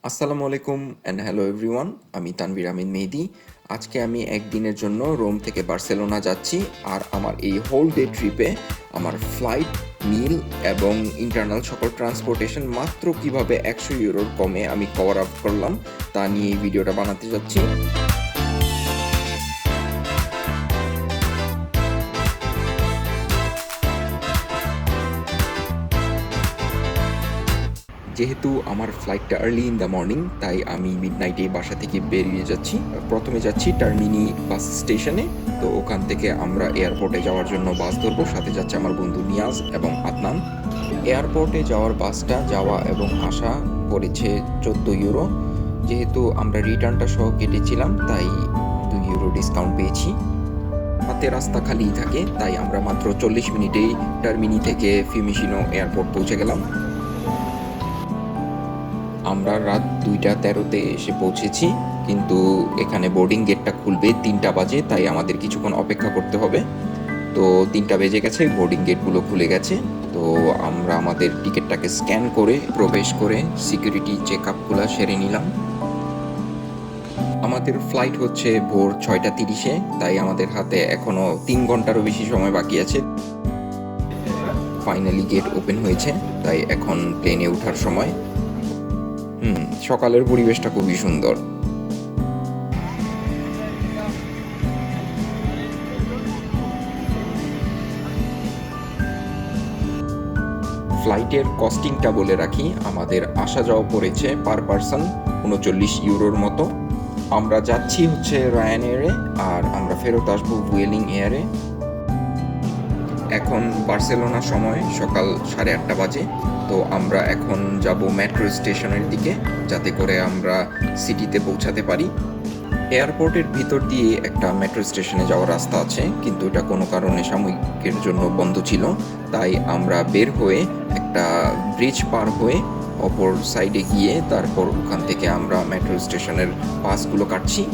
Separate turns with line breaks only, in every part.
আসসালামু আলাইকুম and hello everyone. আমি তানভীর আমিন মেহেদি। আজকে আমি একদিনের জন্য রোম থেকে বার্সেলোনা যাচ্ছি। আর আমার এই হোল ডে ট্রিপে আমার ফ্লাইট, মিল এবং ইন্টারনাল সকল ট্রান্সপোর্টেশন মাত্র কিভাবে 100 ইউরোর কমে আমি কভার আপ করলাম তা নিয়ে এই ভিডিওটা বানাতে যাচ্ছি। যেহেতু আমার ফ্লাইটটা আর্লি ইন দ্য মর্নিং, তাই আমি মিডনাইটে বাসা থেকে বেরিয়ে যাচ্ছি। প্রথমে যাচ্ছি টার্মিনি বাস স্টেশনে। তো ওখান থেকে আমরা এয়ারপোর্টে যাওয়ার জন্য বাস ধরবো। সাথে যাচ্ছে আমার বন্ধু নিয়াজ এবং আদনান। এয়ারপোর্টে যাওয়ার বাসটা যাওয়া এবং আসা পড়েছে 14 ইউরো। যেহেতু আমরা রিটার্নটা সহ কেটেছিলাম, তাই 2 ইউরো ডিসকাউন্ট পেয়েছি। হাতে রাস্তা খালিই থাকে, তাই আমরা মাত্র 40 মিনিটেই টার্মিনি থেকে ফিউমিশিনো এয়ারপোর্ট পৌঁছে গেলাম। আমরা রাত 2টা 13-তে এসে পৌঁছেছি, কিন্তু এখানে বোর্ডিং গেটটা খুলবে 3টা বাজে, তাই আমাদের কিছুক্ষণ অপেক্ষা করতে হবে। তো 3টা বেজে গেছে, বোর্ডিং গেটগুলো খুলে গেছে। তো আমরা আমাদের টিকিটটাকে স্ক্যান করে প্রবেশ করে সিকিউরিটি চেক আপগুলো সেরে নিলাম। আমাদের ফ্লাইট হচ্ছে ভোর 6টা 30-এ, তাই আমাদের হাতে এখনো 3 ঘন্টারও বেশি সময় বাকি আছে। ফাইনালি গেট ওপেন হয়েছে, তাই এখন প্লেনে ওঠার সময়। সকালের পরিবেশটা খুবই সুন্দর। ফ্লাইটের কস্টিংটা বলে রাখি, আমাদের আসা যাওয়া পড়েছে পার পারসন 39 ইউরোর মতো। আমরা যাচ্ছি হচ্ছে রায়ান এয়ারে, আর আমরা ফেরত আসবো ভুয়েলিং এয়ারে। এখন বার্সেলোনার সময় সকাল 8:30 বাজে। তো আমরা এখন যাব মেট্রো স্টেশনের দিকে, যাতে করে আমরা সিটিতে পৌঁছাতে পারি। এয়ারপোর্টের ভিতর দিয়ে একটা মেট্রো স্টেশনে যাওয়ার রাস্তা আছে, কিন্তু এটা কোনো কারণে সাময়িকের জন্য বন্ধ ছিল। তাই আমরা বের হয়ে একটা ব্রিজ পার হয়ে অপর সাইডে গিয়ে তারপর ওখান থেকে আমরা মেট্রো স্টেশনের পাসগুলো কাটছি।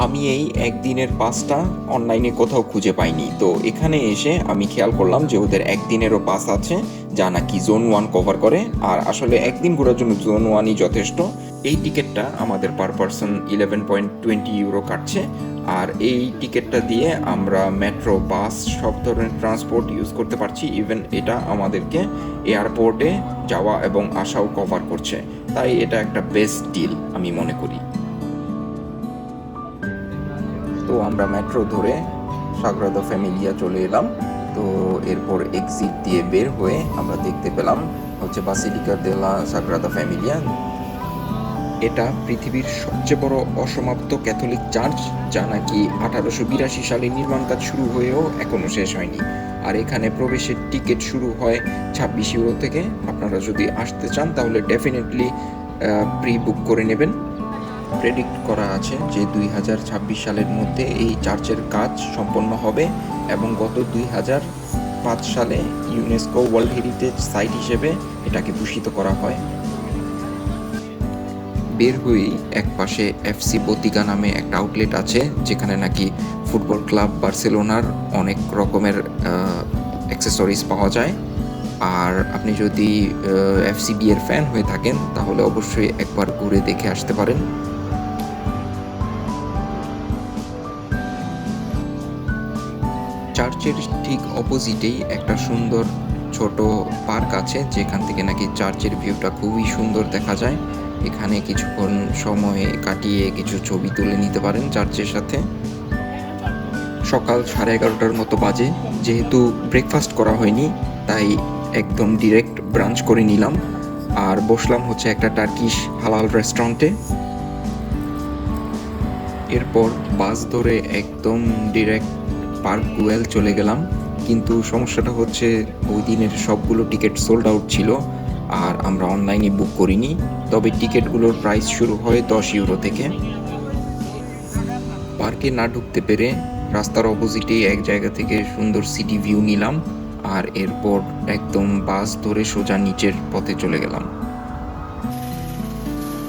আমি এই একদিনের পাসটা অনলাইনে কোথাও খুঁজে পাইনি। তো এখানে এসে আমি খেয়াল করলাম যে ওদের একদিনেরও পাস আছে, যা নাকি জোন 1 কভার করে। আর আসলে একদিন ঘোরার জন্য জোন 1ই যথেষ্ট। এই টিকিটটা আমাদের পার পারসন 11.20 ইউরো কাটছে। আর এই টিকিটটা দিয়ে আমরা মেট্রো, বাস সব ধরনের ট্রান্সপোর্ট ইউজ করতে পারছি। ইভেন এটা আমাদেরকে এয়ারপোর্টে যাওয়া এবং আসাও কভার করছে। তাই এটা একটা বেস্ট ডিল আমি মনে করি। তো আমরা মেট্রো ধরে সাগ্রাদা ফ্যামিলিয়া চলে এলাম। তো এরপর এক্সিট দিয়ে বের হয়ে আমরা দেখতে পেলাম হচ্ছে বাসিলিকা দে লা সাগ্রাদা ফ্যামিলিয়া। এটা পৃথিবীর সবচেয়ে বড় অসমাপ্ত ক্যাথলিক চার্চ, যা নাকি 1882 সালে নির্মাণ কাজ শুরু হয়েও এখনো শেষ হয়নি। আর এখানে প্রবেশের টিকিট শুরু হয় 26 ইউরো থেকে। আপনারা যদি আসতে চান তাহলে ডেফিনেটলি প্রি বুক করে নেবেন। প্রেডিক্ট করা আছে যে 2026 সালের মধ্যে এই চার্চের কাজ সম্পন্ন হবে, এবং গত 2005 সালে ইউনেস্কো ওয়ার্ল্ড হেরিটেজ সাইট হিসেবে এটাকে ভূষিত করা হয়। বের হয়েই এক পাশে এফসি বতিগা নামে একটা আউটলেট আছে, যেখানে নাকি ফুটবল ক্লাব বার্সেলোনার অনেক রকমের অ্যাক্সেসরিজ পাওয়া যায়। আর আপনি যদি এফসিবি এর ফ্যান হয়ে থাকেন তাহলে অবশ্যই একবার ঘুরে দেখে আসতে পারেন। চার্চের ঠিক অপোজিটেই একটা সুন্দর ছোট পার্ক আছে, যেখান থেকে নাকি চার্চের ভিউটা খুবই সুন্দর দেখা যায়। এখানে কিছুক্ষণ সময় কাটিয়ে কিছু ছবি তুলে নিতে পারেন চার্চের সাথে। সকাল 11:30টার মতো বাজে। যেহেতু ব্রেকফাস্ট করা হয়নি, তাই একদম ডিরেক্ট ব্রাঞ্চ করে নিলাম আর বসলাম হচ্ছে একটা টার্কিশ হালাল রেস্টুরেন্টে। এরপর বাস ধরে একদম ডিরেক্ট পার্ক গুয়েল চলে গেলাম। কিন্তু সমস্যাটা হচ্ছে ওই দিনের সবগুলো টিকিট সোল্ড আউট ছিল, আর আমরা অনলাইনে বুক করিনি। তবে টিকিটগুলোর প্রাইস শুরু হয় 10 ইউরো থেকে। পার্কে না ঢুকতে পেরে রাস্তার অপোজিটে এক জায়গা থেকে সুন্দর সিটি ভিউ নিলাম, আর এরপর একদম বাস ধরে সোজা নিচের পথে চলে গেলাম।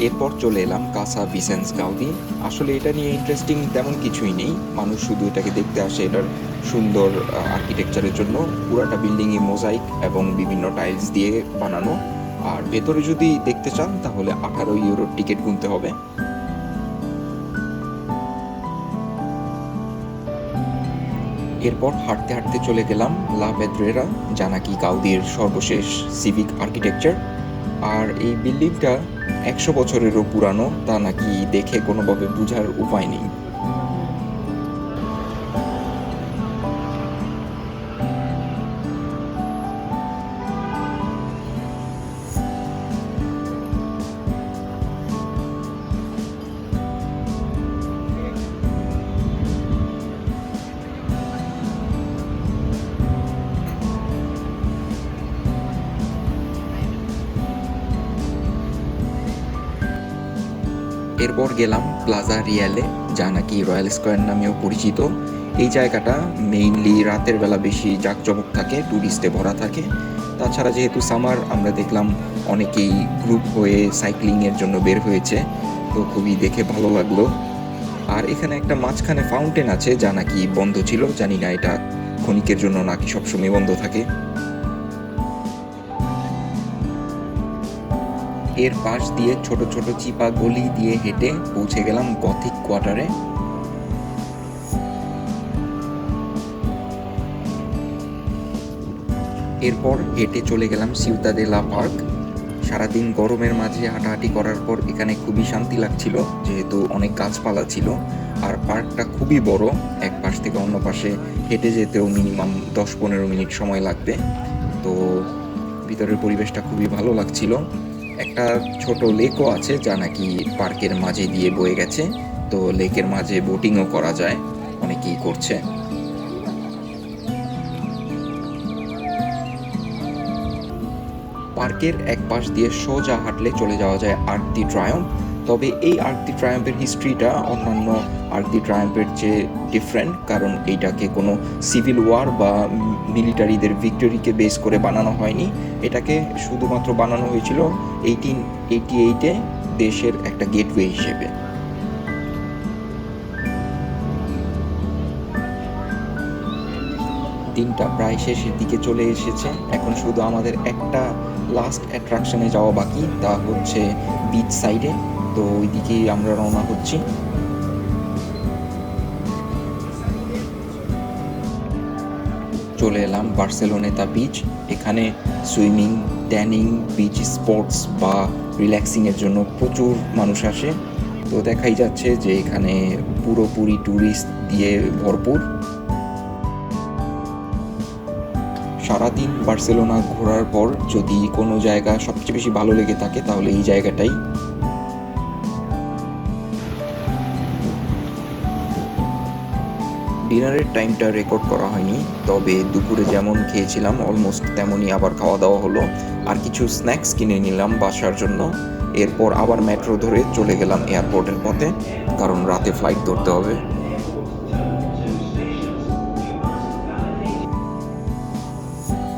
এরপর চলে এলাম কাসা ভিসেন্স গাউদি। আসলে এটা নিয়ে ইন্টারেস্টিং তেমন কিছুই নেই, মানুষ শুধু এটাকে দেখতে আসে এটার সুন্দর আর্কিটেকচারের জন্য। পুরাটা বিল্ডিংয়ে মোজাইক এবং বিভিন্ন টাইলস দিয়ে বানানো। আর ভেতরে যদি দেখতে চান তাহলে 18 ইউরোর টিকিট গুনতে হবে। এরপর হাঁটতে হাঁটতে চলে গেলাম লা পেদ্রেরা, যা নাকি গাউদির সর্বশেষ সিভিক আর্কিটেকচার। আর এই বিল্ডিংটা 100 বছরেরও পুরানো, তা নাকি দেখে কোনোভাবে বোঝার উপায় নেই। এরপর গেলাম প্লাজা রিয়ালে, যা নাকি রয়্যাল স্কোয়ার নামেও পরিচিত। এই জায়গাটা মেইনলি রাতের বেলা বেশি জাঁকজমক থাকে, ট্যুরিস্টে ভরা থাকে। তাছাড়া যেহেতু সামার, আমরা দেখলাম অনেকেই গ্রুপ হয়ে সাইক্লিংয়ের জন্য বের হয়েছে, তো খুবই দেখে ভালো লাগলো। আর এখানে একটা মাঝখানে ফাউন্টেন আছে, যা নাকি বন্ধ ছিল, জানি না এটা ক্ষণিকের জন্য নাকি সবসময় বন্ধ থাকে। এর পাশ দিয়ে ছোট ছোট চিপা গলি দিয়ে হেঁটে পৌঁছে গেলাম গথিক কোয়ার্টারে। এরপর হেঁটে চলে গেলাম সিউতাদেলা পার্ক। সারাদিন গরমের মাঝে হাঁটাহাঁটি করার পর এখানে খুবই শান্তি লাগছিল, যেহেতু অনেক গাছপালা ছিল। আর পার্কটা খুবই বড়, এক পাশ থেকে অন্য পাশে হেঁটে যেতেও মিনিমাম 10-15 মিনিট সময় লাগবে। তো ভিতরের পরিবেশটা খুবই ভালো লাগছিল। একটা ছোট লেকও আছে, যা নাকি পার্কের মাঝে দিয়ে বয়ে গেছে। তো লেকের মাঝে বোটিংও করা যায়, অনেকেই করছে। পার্কের এক পাশ দিয়ে সোজা হাঁটলে চলে যাওয়া যায় আর্ক দি ট্রায়াম্ফ। তবে এই আর্ক দি ট্রায়াম্ফের হিস্ট্রিটা অন্যান্য আর্ক দি ট্রায়াম্ফের চেয়ে ডিফারেন্ট, কারণ এইটাকে কোনো সিভিল ওয়ার বা মিলিটারিদের ভিক্টরিকে বেস করে বানানো হয়নি। এটাকে শুধুমাত্র বানানো হয়েছিল 1888-এ দেশের একটা গেটওয়ে হিসেবে। দিনটা প্রায় শেষের দিকে চলে এসেছে, এখন শুধু আমাদের একটা লাস্ট অ্যাট্রাকশনে যাওয়া বাকি, তা হচ্ছে বিচ সাইডে। তো ওই দিকেই আমরা রওনা হচ্ছি। চলে এলাম বার্সেলোনেতা বিচ। এখানে সুইমিং, ট্যানিং, বিচ স্পোর্টস বা রিল্যাক্সিংয়ের জন্য প্রচুর মানুষ আসে। তো দেখাই যাচ্ছে যে এখানে পুরোপুরি ট্যুরিস্ট দিয়ে ভরপুর। সারাদিন বার্সেলোনা ঘোরার পর যদি কোনো জায়গা সবচেয়ে বেশি ভালো লেগে থাকে তাহলে এই জায়গাটাই। ডিনারের টাইমটা রেকর্ড করা হয়নি, তবে দুপুরে যেমন খেয়েছিলাম অলমোস্ট তেমনই আবার খাওয়া দাওয়া হলো। আর কিছু স্ন্যাক্স কিনে নিলাম বাসার জন্য। এরপর আবার মেট্রো ধরে চলে গেলাম এয়ারপোর্টের পথে, কারণ রাতে ফ্লাইট ধরতে হবে।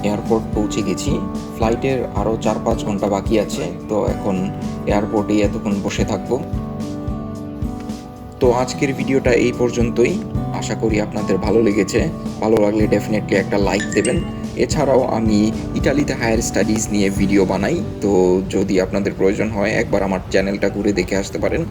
এয়ারপোর্ট পৌঁছে গেছি। ফ্লাইটের আরও 4-5 ঘন্টা বাকি আছে, তো এখন এয়ারপোর্টেই এতক্ষণ বসে থাকবো। তো আজকের ভিডিওটা এই পর্যন্তই। আশা করি আপনাদের ভালো লেগেছে। ভালো লাগলে ডেফিনেটলি একটা লাইক দেবেন। এছাড়াও আমি ইটালিতে হায়ার স্টাডিজ নিয়ে ভিডিও বানাই, তো যদি আপনাদের প্রয়োজন হয় একবার আমার চ্যানেলটা ঘুরে দেখে আসতে পারেন।